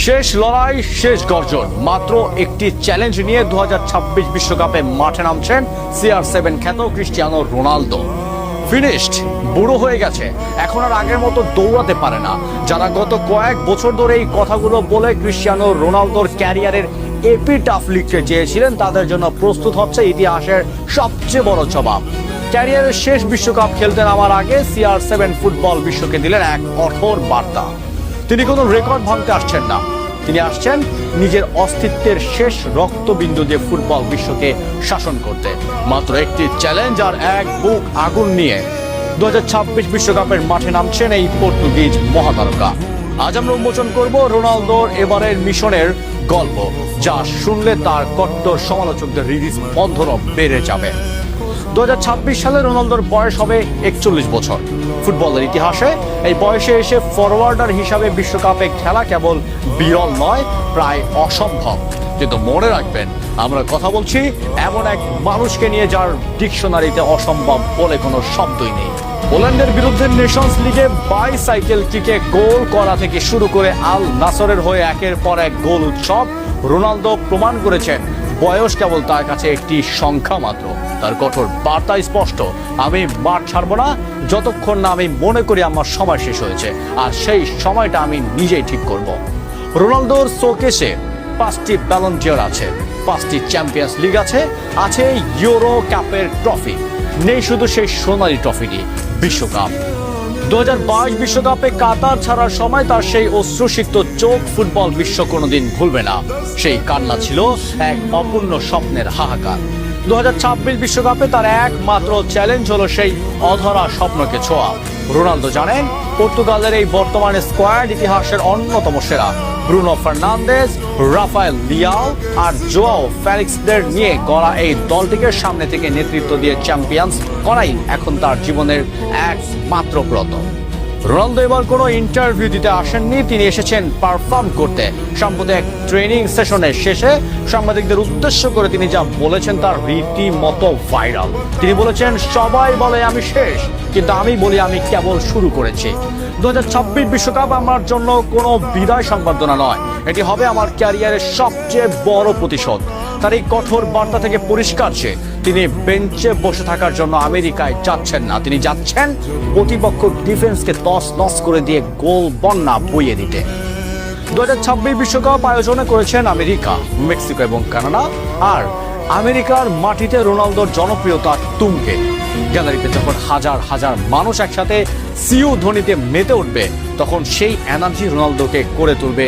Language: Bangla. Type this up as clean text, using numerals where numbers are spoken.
শেষ লড়াই, শেষ গর্জন। মাত্র একটি চ্যালেঞ্জ নিয়ে 2026 বিশ্বকাপে মাঠে নামছেন CR7 খ্যাত ক্রিস্টিয়ানো রোনালদো। ফিনিশড, বুড়ো হয়ে গেছে, এখন আর আগের মতো দৌড়াতে পারে না। যারা গত কয়েক বছর ধরে এই কথাগুলো বলে ক্রিস্টিয়ানো রোনালদোর ক্যারিয়ারের এপিটাফ লিখতে চেয়েছিলেন, তাদের জন্য প্রস্তুত হচ্ছে ইতিহাসের সবচেয়ে বড় জবাব। ক্যারিয়ারের শেষ বিশ্বকাপ খেলতে নামার আগে CR7 ফুটবল বিশ্বকে দিলেন এক কঠোর বার্তা। তিনি কোনো রেকর্ড ভাঙতে আসছেন না, তিনি আসছেন নিজের অস্তিত্বের শেষ রক্তবিন্দু দিয়ে ফুটবল বিশ্বকে শাসন করতে। মাত্র একটি চ্যালেঞ্জ আর এক বুক আগুন নিয়ে 2026 বিশ্বকাপের মাঠে নামছেন এই পর্তুগিজ মহাতারকা। আজ আমরা উন্মোচন করব রোনালদোর এবারের মিশনের গল্প, যা শুনলে তার কট্টর সমালোচকদের হৃদস্পন্দনও বেড়ে যাবে। 2026 সালে রোনালদোর বয়স হবে 41 বছর। ফুটবলের ইতিহাসে এই বয়সে এসে ফরওয়ার্ডার হিসাবে বিশ্বকাপে খেলা কেবল বিরল নয়, প্রায় অসম্ভব। কিন্তু মনে রাখবেন, আমরা কথা বলছি এমন এক মানুষকে নিয়ে যার ডিকশনারিতে অসম্ভব বলে কোনো শব্দই নেই। পোল্যান্ডের বিরুদ্ধে নেশনস লিগে বাইসাইকেল কিকে গোল করা থেকে শুরু করে আল নাসরের হয়ে একের পর এক গোল উৎসব, রোনালদো প্রমাণ করেছেন বয়স কেবল তার কাছে একটি সংখ্যা মাত্র। তার কঠোর বার্তা স্পষ্ট, আমি মাঠ ছাড়বো না যতক্ষণ না আমি মনে করি আমার সময় শেষ হয়েছে, আর সেই সময়টা আমি নিজেই ঠিক করব। রোনালদোর শোকেসে 5টি ব্যালন ডিওর আছে, 5টি চ্যাম্পিয়ন্স লিগ আছে, আছে ইউরো কাপের ট্রফি, নেই শুধু সেই সোনালী ট্রফিটি, বিশ্বকাপ। 2022 বিশ্বকাপে কাতার ছাড়ার সময় তার সেই অশ্রুসিক্ত চোখ ফুটবল বিশ্ব কোনোদিন ভুলবে না। সেই কান্না ছিল এক অপূর্ণ স্বপ্নের হাহাকার। 2026 বিশ্বকাপে তার একমাত্র চ্যালেঞ্জ হলো সেই অধরা স্বপ্নকে ছোঁয়া। রোনালদো জানেন, পর্তুগালের এই বর্তমানে স্কোয়াড ইতিহাসের অন্যতম সেরা। ব্রুনো ফার্নান্দেজ, রাফায়েল লিয়াও আর জোয়াও ফেলিক্সদের নিয়ে গড়া এই দলটিকে সামনে থেকে নেতৃত্ব দিয়ে চ্যাম্পিয়ন্স করাই এখন তার জীবনের একমাত্র ব্রত। রোনালদো এবার কোনো ইন্টারভিউ দিতে আসেননি, তিনি এসেছেন পারফর্ম করতে। সাম্প্রতি এক ট্রেনিং সেশনের শেষে সাংবাদিকদের উদ্দেশ্য করে তিনি যা বলেছেন তার রীতিমতো ভাইরাল। তিনি বলেছেন, সবাই বলে আমি শেষ, কিন্তু আমি বলি আমি কেবল শুরু করেছি। 2026 বিশ্বকাপ আমার জন্য কোনো বিদায় সংবর্ধনা নয়, এটি হবে আমার ক্যারিয়ারের সবচেয়ে বড় প্রতিশোধ। তার এই কঠোর বার্তা থেকে পরিষ্কার যে তিনি বেঞ্চে বসে থাকার জন্য আমেরিকায় যাচ্ছেন না, তিনি যাচ্ছেন প্রতিপক্ষ ডিফেন্সকে তছনছ করে দিয়ে গোল বন্যা বইয়ে দিতে। 2026 বিশ্বকাপ আয়োজনে করেছেন আমেরিকা, মেক্সিকো এবং কানাডা। আর আমেরিকার মাটিতে রোনালদোর জনপ্রিয়তা তুঙ্গে। গ্যালারিতে যখন হাজার হাজার মানুষ একসাথে সিউ ধ্বনিতে মেতে উঠবে, তখন সেই এনার্জি রোনালদোকে করে তুলবে